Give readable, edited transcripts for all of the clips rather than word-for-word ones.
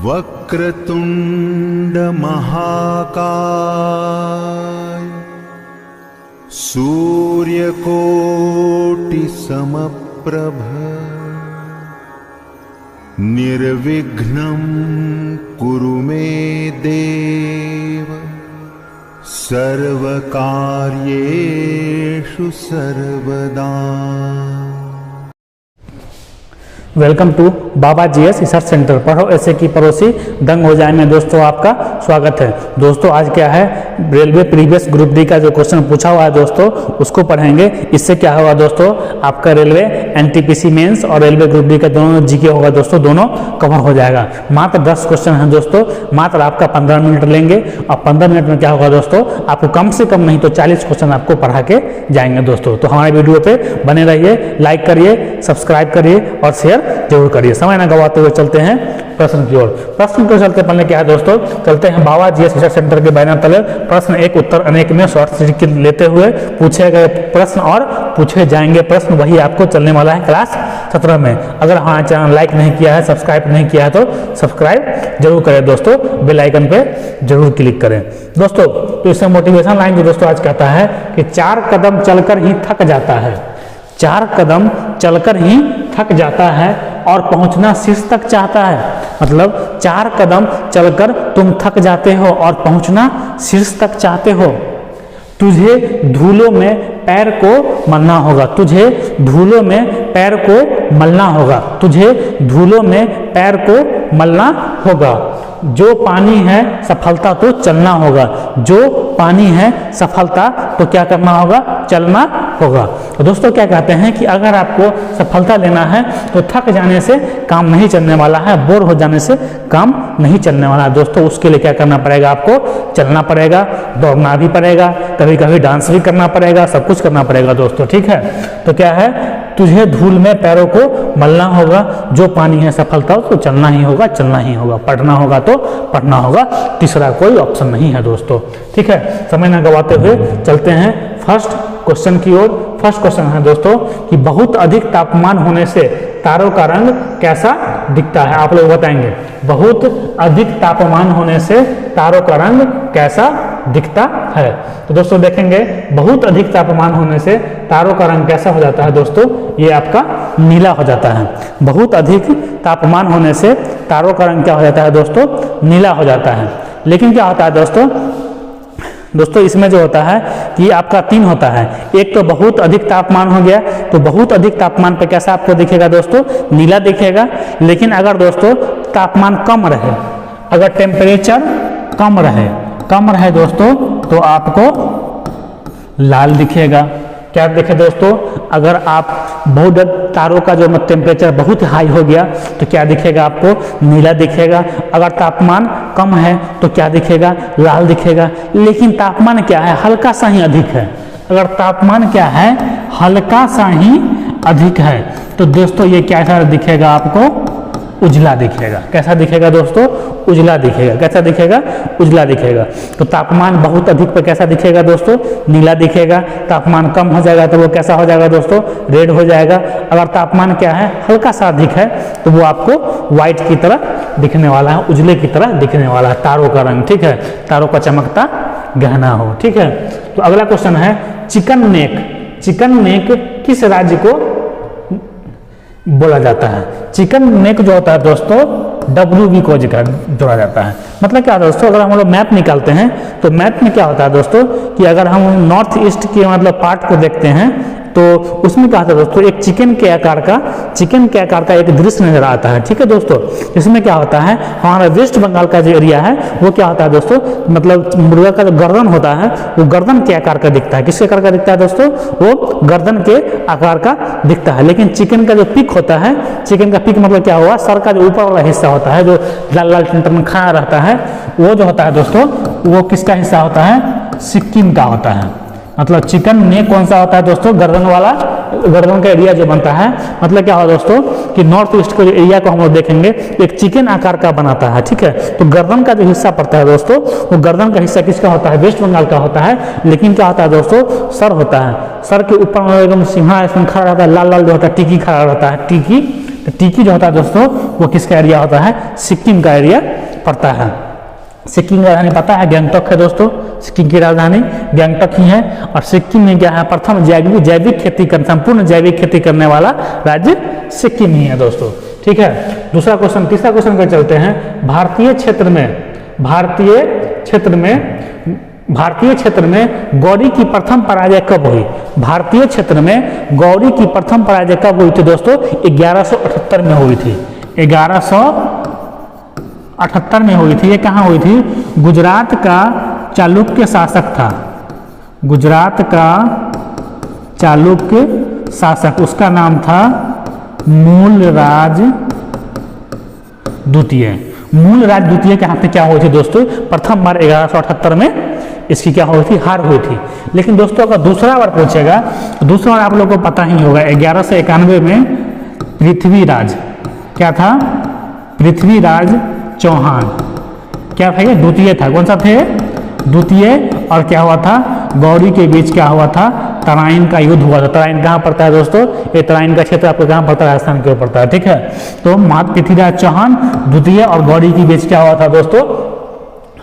वक्रतुंड महाकाय सूर्यकोटि समप्रभ निर्विघ्नं कुरु मे देव सर्वकार्येषु सर्वदा। Welcome to Baba GS research centre. पढ़ो ऐसे की पड़ोसी दंग हो जाए में दोस्तों आपका स्वागत है। दोस्तों आज क्या है, रेलवे प्रीवियस ग्रुप डी का जो क्वेश्चन पूछा हुआ है दोस्तों उसको पढ़ेंगे। इससे क्या होगा दोस्तों, आपका रेलवे एनटीपीसी मेंस और रेलवे ग्रुप डी का दोनों जीके होगा दोस्तों, दोनों कवर हो जाएगा। मात्र 10 क्वेश्चन हैं दोस्तों, मात्र आपका 15 मिनट लेंगे और 15 मिनट में क्या होगा दोस्तों, आपको कम से कम नहीं तो 40 क्वेश्चन आपको पढ़ा के जाएंगे दोस्तों। तो हमारे वीडियो पे बने रहिए, लाइक करिए, सब्सक्राइब करिए और शेयर जरूर करिए। समय न गवाते हुए चलते हैं प्रश्न की ओर। प्रश्न को चलते पहले क्या है दोस्तों, चलते हैं बाबा जीएस रिसर्च सेंटर के बैनर तले प्रश्न एक उत्तर अनेक में शॉर्ट सर्किट लेते हुए पूछे गए प्रश्न और पूछे जाएंगे प्रश्न, वही आपको चलने वाला है क्लास 17 में। अगर हमारा चैनल लाइक नहीं किया है, सब्सक्राइब नहीं किया है तो सब्सक्राइब जरूर करें दोस्तों, बेल आइकन पे जरूर क्लिक करें दोस्तों। तो इससे मोटिवेशन लाइन जो दोस्तों आज कहता है कि 4 कदम चलकर ही थक जाता है, 4 कदम चलकर ही थक जाता है और पहुंचना शीर्ष तक चाहता है। मतलब 4 कदम चलकर तुम थक जाते हो और पहुंचना शीर्ष तक चाहते हो। तुझे धूलों में पैर को मलना होगा, तुझे धूलों में पैर को मलना होगा, तुझे धूलों में पैर को मलना होगा। जो पानी है सफलता तो चलना होगा, जो पानी है सफलता तो क्या करना होगा, चलना होगा। तो दोस्तों क्या कहते हैं कि अगर आपको सफलता लेना है तो थक जाने से काम नहीं चलने वाला है, बोर हो जाने से काम नहीं चलने वाला है दोस्तों। उसके लिए क्या करना पड़ेगा, आपको चलना पड़ेगा, दौड़ना भी पड़ेगा, कभी कभी डांस भी करना पड़ेगा, सब कुछ करना पड़ेगा दोस्तों, ठीक है। तो क्या है, तुझे धूल में पैरों को मलना होगा, जो पानी है सफलता तो चलना ही होगा, चलना ही होगा, पढ़ना होगा तो पढ़ना होगा, तीसरा कोई ऑप्शन नहीं है दोस्तों, ठीक है। समय न गवाते हुए चलते हैं फर्स्ट क्वेश्चन की ओर। फर्स्ट क्वेश्चन है दोस्तों कि बहुत अधिक तापमान होने से तारों का रंग कैसा दिखता है, आप लोग बताएंगे। बहुत अधिक तापमान होने से तारों का रंग कैसा दिखता है। तो दोस्तों देखेंगे, बहुत अधिक तापमान होने से तारों का रंग कैसा हो जाता है दोस्तों, ये आपका नीला हो जाता है। बहुत अधिक तापमान होने से तारों का रंग क्या हो जाता है दोस्तों, नीला हो जाता है। लेकिन क्या होता है दोस्तों इसमें जो होता है कि आपका 3 होता है। एक तो बहुत अधिक तापमान हो गया, तो बहुत अधिक तापमान पे कैसा आपको दिखेगा दोस्तों, नीला दिखेगा। लेकिन अगर दोस्तों तापमान कम रहे, अगर टेम्परेचर कम रहे दोस्तों तो आपको लाल दिखेगा। क्या दिखे दोस्तों, अगर आप बहुत तारों का जो टेम्परेचर बहुत हाई हो गया तो क्या दिखेगा, आपको नीला दिखेगा। अगर तापमान कम है तो क्या दिखेगा, लाल दिखेगा। लेकिन तापमान क्या है, हल्का सा ही अधिक है। अगर तापमान क्या है, हल्का सा ही अधिक है तो दोस्तों ये कैसा दिखेगा, आपको उजला दिखेगा। कैसा दिखेगा दोस्तों, उजला दिखेगा। कैसा दिखेगा, उजला दिखेगा। तो तापमान बहुत अधिक पर कैसा दिखेगा दोस्तों, नीला दिखेगा। तापमान कम हो जाएगा तो वो कैसा हो जाएगा दोस्तों, रेड हो जाएगा। अगर तापमान क्या है, हल्का सा अधिक है तो वो आपको व्हाइट की तरह दिखने वाला है, उजले की तरह दिखने वाला है तारों का रंग, ठीक है। तारों का चमकता गहना हो, ठीक है। तो अगला क्वेश्चन है चिकन नेक। चिकन नेक किस राज्य को बोला जाता है। चिकन नेक जो होता है दोस्तों WB को जोड़ा जाता है। मतलब क्या दोस्तों, अगर हम लोग मैप निकालते हैं तो मैप में क्या होता है दोस्तों कि अगर हम नॉर्थ ईस्ट के मतलब पार्ट को देखते हैं तो उसमें क्या होता है दोस्तों, एक चिकन के आकार का एक दृश्य नजर आता है, ठीक है दोस्तों। इसमें क्या होता है, हमारा वेस्ट बंगाल का जो एरिया है वो क्या होता है दोस्तों, मतलब मुर्गा का जो गर्दन होता है वो गर्दन के आकार का दिखता है। किसके आकार का दिखता है दोस्तों, वो गर्दन के आकार का दिखता है। लेकिन चिकन का जो पिक होता है, चिकन का पिक मतलब क्या हुआ, सर का जो ऊपर वाला हिस्सा होता है जो लाल लाल टन खड़ा रहता है, वो जो होता है दोस्तों वो किसका हिस्सा होता है, सिक्किम का होता है। मतलब चिकन नेक कौन सा होता है दोस्तों, गर्दन वाला, गर्दन का एरिया जो बनता है। मतलब क्या होगा दोस्तों कि नॉर्थ ईस्ट के एरिया को हम लोग देखेंगे एक चिकन आकार का बनाता है, ठीक है। तो गर्दन का जो हिस्सा पड़ता है दोस्तों, वो गर्दन का हिस्सा किसका होता है, वेस्ट बंगाल का होता है। लेकिन क्या होता है दोस्तों, सर होता है, सर के ऊपर एकदम सिंहा इसमें खड़ा रहता है, लाल लाल जो होता है टिकी खड़ा रहता है, टिकी तो टिकी जो होता है दोस्तों वो किसका एरिया होता है, सिक्किम का एरिया पड़ता है। सिक्किम की राजधानी पता है गैंगटॉक है दोस्तों, सिक्किम की राजधानी गैंगटॉक ही है। और सिक्किम में क्या है, प्रथम जैविक खेती कर संपूर्ण जैविक खेती करने वाला राज्य सिक्किम ही है दोस्तों। ठीक है, दूसरा क्वेश्चन, तीसरा क्वेश्चन पर चलते हैं। भारतीय क्षेत्र में गौरी की प्रथम पराजय कब हुई? भारतीय क्षेत्र में गौरी की प्रथम पराजय कब हुई थी दोस्तों? 1178 में हुई थी। 1178 में हुई थी। ये कहाँ हुई थी? गुजरात का चालुक्य शासक था, गुजरात का चालुक्य शासक, उसका नाम था मूलराज द्वितीय। मूलराज द्वितीय के हाथ में क्या हुई थी दोस्तों? प्रथम बार 1178 में इसकी क्या हुई थी, हार हुई थी। लेकिन दोस्तों अगर दूसरा बार पूछेगा तो दूसरा बार आप लोगों को पता ही होगा। 1191 में पृथ्वीराज, क्या था? पृथ्वीराज चौहान, क्या था? द्वितीय था। कौन सा थे? द्वितीय। और क्या हुआ था? गौरी के बीच क्या हुआ था? तराइन का युद्ध हुआ था। तराइन कहाँ पड़ता है दोस्तों? ये तराइन का क्षेत्र आपको कहाँ पड़ता है? राजस्थान के ऊपर पड़ता है। ठीक है, तो पृथ्वीराज चौहान द्वितीय और गौरी के बीच क्या हुआ था दोस्तों?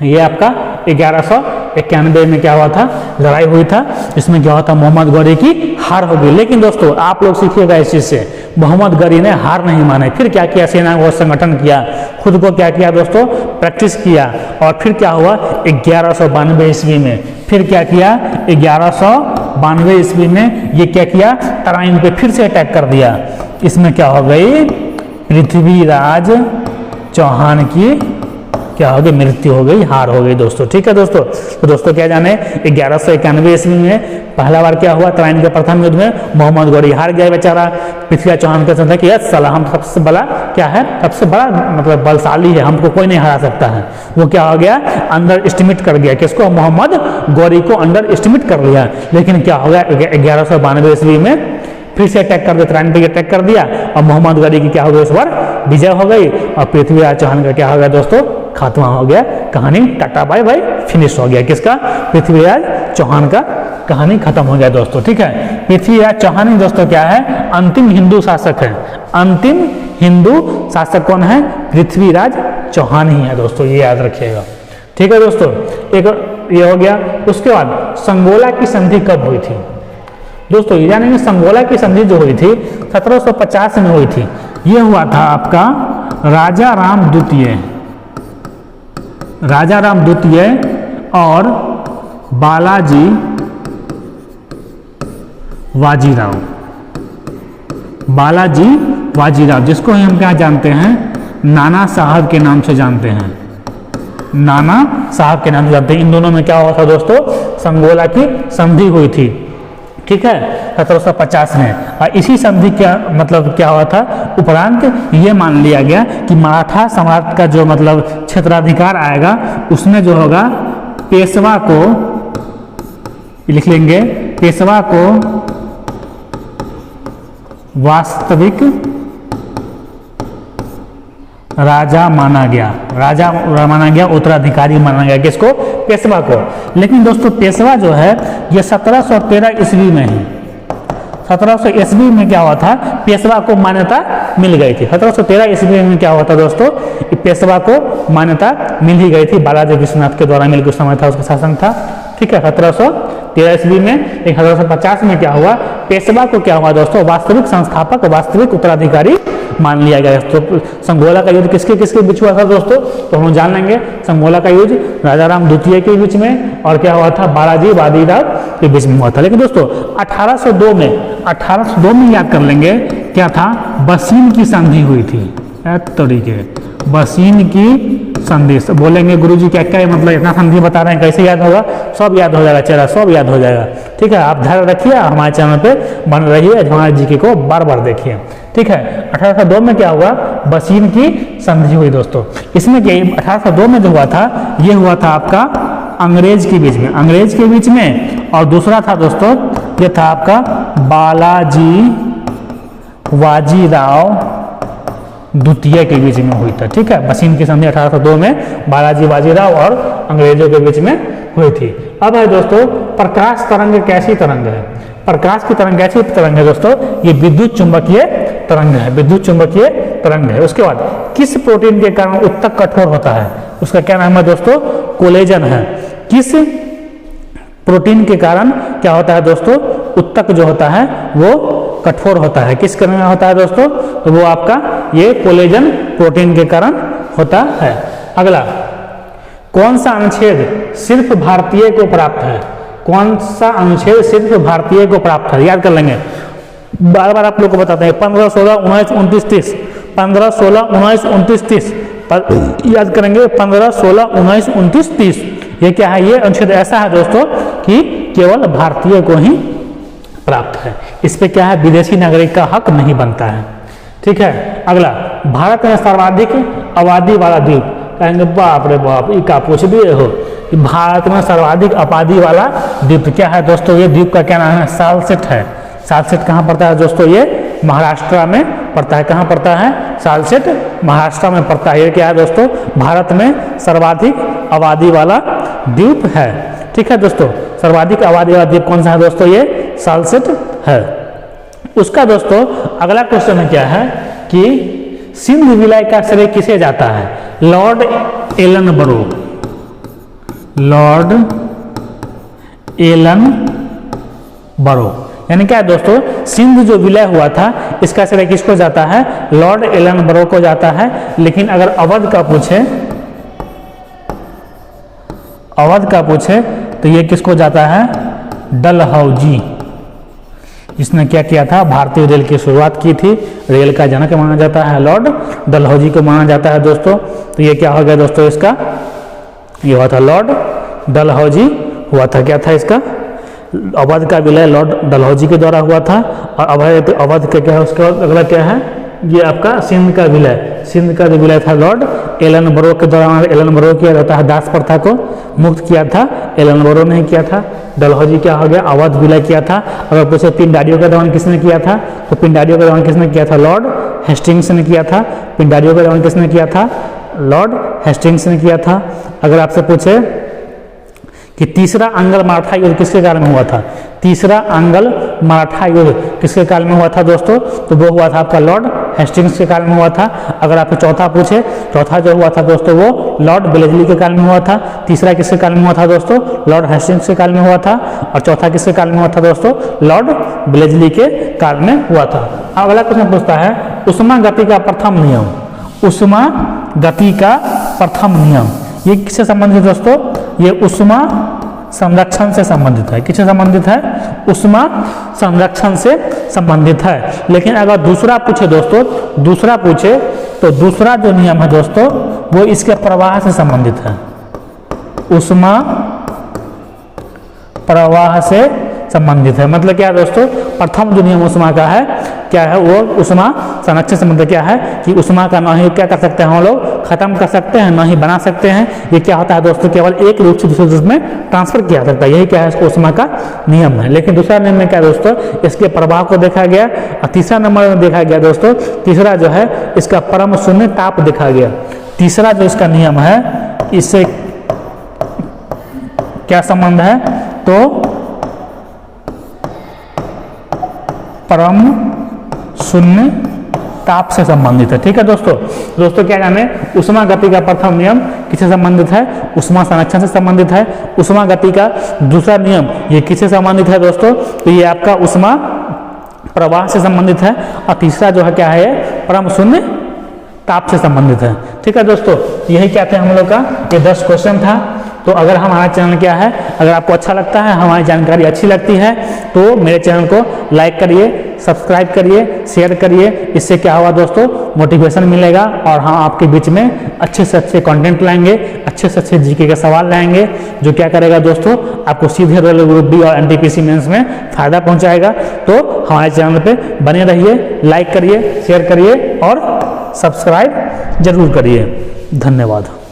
ये आपका 1191 में क्या हुआ था? लड़ाई हुई था। इसमें क्या हुआ था? मोहम्मद गौरी की हार हो गई। लेकिन दोस्तों आप लोग सीखिएगा इस चीज से, मोहम्मद गौरी ने हार नहीं माने। फिर क्या किया? सेना को संगठन किया, खुद को क्या किया दोस्तों? प्रैक्टिस किया। और फिर क्या हुआ? 1192 ईस्वी में फिर क्या किया? 1192 ईस्वी में ये क्या किया? तराइन पे फिर से अटैक कर दिया। इसमें क्या हो गई? पृथ्वीराज चौहान की क्या हो गई? मृत्यु हो गई, हार हो गई दोस्तों। ठीक है दोस्तों, तो दोस्तों क्या जाने 1191 ईस्वी में पहला बार क्या हुआ? तराइन के प्रथम युद्ध में मोहम्मद गौरी हार गया बेचारा। पृथ्वीराज चौहान का था कि यस साला हम सबसे बड़ा क्या है, सबसे बड़ा मतलब बलशाली है, हमको कोई नहीं हरा सकता है। वो क्या हो गया? अंडर एस्टिमेट कर गया। किसको? मोहम्मद गौरी को अंडर एस्टिमेट कर लिया। लेकिन क्या हो गया? 1192 ईस्वी में फिर से अटैक कर दिया, तराइन पे अटैक कर दिया और मोहम्मद गौरी की क्या हो गई? इस बार विजय हो गई और पृथ्वीराज चौहान का क्या हो गया दोस्तों? खात्मा हो गया। कहानी टाटा बाय बाय, फिनिश हो गया। किसका? पृथ्वीराज चौहान का कहानी खत्म हो गया दोस्तों। ठीक है, पृथ्वीराज चौहान ही दोस्तों क्या है? अंतिम हिंदू शासक है। अंतिम हिंदू शासक कौन है? पृथ्वीराज चौहान ही है दोस्तों, ये याद रखिएगा। ठीक है दोस्तों, एक ये हो गया। उसके बाद संगोला की संधि कब हुई थी दोस्तों? ये जानेंगे संगोला की संधि जो हुई थी 1750 में हुई थी। ये हुआ था आपका राजा राम द्वितीय और बालाजी वाजीराव, जिसको हम क्या जानते हैं? नाना साहब के नाम से जानते हैं। नाना साहब के नाम से जानते हैं। इन दोनों में क्या हुआ था दोस्तों? संगोला की संधि हुई थी। ठीक है, 1750 में। और इसी संधि का मतलब क्या हुआ था? उपरांत ये मान लिया गया कि मराठा सम्राट का जो मतलब क्षेत्राधिकार आएगा उसमें जो होगा पेशवा को, लिख लेंगे, पेशवा को वास्तविक राजा माना गया, उत्तराधिकारी माना गया। किसको? पेशवा को। लेकिन दोस्तों पेशवा जो है ये 1713 ईस्वी में ही, 1700 ईस्वी में क्या हुआ था? पेशवा को मान्यता मिल गई थी। 1713 ईस्वी में क्या हुआ था दोस्तों? पेशवा को मान्यता मिल ही गई थी। बालाजी विश्वनाथ के द्वारा मिल के समय था, उसका शासन था। ठीक है, 1713 ईस्वी में। 1750 में क्या हुआ? पेशवा को क्या हुआ दोस्तों? वास्तविक संस्थापक, वास्तविक उत्तराधिकारी मान लिया गया। तो संगोला का युद्ध किसके किसके बीच हुआ था दोस्तों? तो हम जान लेंगे। संगोला का युद्ध राजा राम द्वितीय के बीच में और क्या हुआ था? बालाजी वाजीराव के बीच में हुआ था। लेकिन दोस्तों 1802 में याद कर लेंगे क्या था? बसीन की संधि हुई थी। तरीके बसीन की संधि बोलेंगे गुरुजी क्या क्या मतलब इतना संधि बता रहे हैं, कैसे याद होगा? सब याद हो जाएगा, चेहरा सब याद हो जाएगा। ठीक है, आप धैर्य रखिए, हमारे चैनल पे बन रहिए, हमारे जीके को बार बार देखिए। ठीक है, 1802 में क्या हुआ? बसीन की संधि हुई दोस्तों। इसमें क्या 1802 में जो हुआ था, ये हुआ था आपका अंग्रेज के बीच में। और दूसरा था दोस्तों, ये था आपका बालाजी वाजीराव द्वितीय के बीच में हुई था। ठीक है, बसीन की संधि 1802 में बालाजी वाजीराव और अंग्रेजों के बीच में हुई थी। अब है दोस्तों प्रकाश तरंग कैसी तरंग है? प्रकाश की तरंग कैसी तरंग है दोस्तों? ये विद्युत चुंबकीय तरंग है, विद्युत चुंबकीय तरंग है। उसके बाद किस प्रोटीन के कारण उत्तक कठोर होता है, उसका क्या नाम है दोस्तों, कोलेजन है। किस प्रोटीन के कारण क्या होता है दोस्तों, उत्तक जो होता है वो कठोर होता है, किस कारण होता है दोस्तों, तो वो आपका ये कोलेजन प्रोटीन के कारण होता है। अगला, कौन सा अनुच्छेद सिर्फ भारतीय को प्राप्त है, कौन सा अनुच्छेद सिर्फ भारतीय को प्राप्त है, याद कर लेंगे, बार बार आप लोग को बताते हैं 15, 16, 19, 29, 30, 15, 16, 19, 29, 30, याद करेंगे 15, 16, 19, 29, 30। ये क्या है, ये अनुच्छेद ऐसा है दोस्तों कि केवल भारतीय को ही प्राप्त है, इस पे क्या है, विदेशी नागरिक का हक नहीं बनता है। ठीक है। अगला, भारत में सर्वाधिक आबादी वाला द्वीप, कहेंगे बाप रे बाप ये का पूछ भी हो, भारत में सर्वाधिक आबादी वाला द्वीप क्या है दोस्तों, ये द्वीप का क्या नाम है, सालसेट है। सालसेट कहाँ पड़ता है दोस्तों, ये महाराष्ट्र में पड़ता है। कहाँ पड़ता है, सालसेट महाराष्ट्र में पड़ता है। ये क्या है दोस्तों, भारत में सर्वाधिक आबादी वाला द्वीप है। ठीक है दोस्तों, सर्वाधिक आबादी वाला द्वीप कौन सा है दोस्तों, ये सालसेट है। उसका दोस्तों अगला क्वेश्चन क्या है कि सिंध विलय का श्रेय किसे जाता है, लॉर्ड एलनबरो, लॉर्ड एलनबरो, यानी क्या है दोस्तों, सिंध जो विलय हुआ था इसका श्रेय किसको जाता है, लॉर्ड एलनबरो को जाता है। लेकिन अगर अवध का पूछे, अवध का पूछे तो ये किसको जाता है, डलहौजी। इसने क्या किया था, भारतीय रेल की शुरुआत की थी, रेल का जनक माना जाता है लॉर्ड डलहौजी को माना जाता है दोस्तों। तो ये क्या हो गया दोस्तों, इसका ये हुआ था लॉर्ड डलहौजी हुआ था। क्या था इसका, अवध का विलय लॉर्ड डलहौजी के द्वारा हुआ था। और अवध का क्या है, उसका अगला क्या है, ये आपका सिंध का विलय, सिंध का जो विलय था लॉर्ड एलनबरो के द्वारा। एलनबरो किया जाता है, दास प्रथा को मुक्त किया था, एलनबरो ने किया था। डलहौजी क्या हो गया, अवध विलय किया था। अगर पूछे पिंडारियों का दमन किसने किया था, तो पिंडारियों का दमन किसने किया था, लॉर्ड हेस्टिंग्स ने किया था। पिंडारियों का दमन किसने किया था, लॉर्ड हेस्टिंग्स ने किया था। अगर आपसे पूछे कि तीसरा आंग्ल मराठा युद्ध किसके काल में हुआ था, तीसरा आंग्ल मराठा युद्ध किसके काल में हुआ था दोस्तों, तो वो हुआ था आपका लॉर्ड हेस्टिंग्स के काल में हुआ था। अगर आपसे चौथा पूछे, चौथा जो हुआ था दोस्तों वो लॉर्ड बेलेजली के काल में हुआ था। तीसरा किसके काल में हुआ था दोस्तों, लॉर्ड हेस्टिंग्स के काल में हुआ था। और चौथा किसके काल में हुआ था दोस्तों, लॉर्ड बेलेजली के काल में हुआ था। अगला क्वेश्चन पूछता है, उष्मा गति का प्रथम नियम, उष्मा गति का प्रथम नियम ये किससे संबंधित है दोस्तों, ये उष्मा संरक्षण से संबंधित है। किससे संबंधित है, उष्मा संरक्षण से संबंधित है। लेकिन अगर दूसरा पूछे दोस्तों, दूसरा पूछे तो दूसरा जो नियम है दोस्तों वो इसके प्रवाह से संबंधित है, उष्मा प्रवाह से संबंधित है। मतलब क्या है दोस्तों, प्रथम जो नियम उष्मा का है क्या है, वो उष्मा संरक्षण से मतलब क्या है कि उष्मा का ना ही क्या कर सकते हैं हम लोग खत्म कर सकते हैं, ना ही बना सकते हैं। ये क्या होता है दोस्तों, केवल एक रूप से दूसरे रूप में ट्रांसफर किया जा सकता है, यही क्या है उष्मा का नियम है। लेकिन दूसरा नियम में क्या है दोस्तों, इसके प्रभाव को देखा गया। और तीसरा नंबर में देखा गया दोस्तों, तीसरा जो है इसका परम शून्य ताप देखा गया। तीसरा जो इसका नियम है इससे क्या संबंध है, तो परम शून्य ताप से संबंधित है। ठीक है दोस्तों क्या जाने, उष्मा गति का प्रथम नियम किससे संबंधित है, उष्मा संरक्षण से संबंधित है। उष्मा गति का दूसरा नियम ये किससे संबंधित है दोस्तों, तो ये आपका उष्मा प्रवाह से संबंधित है। और तीसरा जो है क्या है, परम शून्य ताप से संबंधित है। ठीक है दोस्तों, यही क्या थे हम लोग का ये 10 क्वेश्चन था। तो अगर हमारा चैनल क्या है, अगर आपको अच्छा लगता है, हमारी जानकारी अच्छी लगती है तो मेरे चैनल को लाइक करिए, सब्सक्राइब करिए, शेयर करिए। इससे क्या होगा दोस्तों, मोटिवेशन मिलेगा और हम आपके बीच में अच्छे से अच्छे कंटेंट लाएंगे, अच्छे से अच्छे जीके के सवाल लाएंगे, जो क्या करेगा दोस्तों, आपको सीधे रेलवे ग्रुप डी और एनटीपीसी मेंस में फायदा पहुंचाएगा। तो हमारे चैनल पे बने रहिए, लाइक करिए, शेयर करिए और सब्सक्राइब जरूर करिए। धन्यवाद।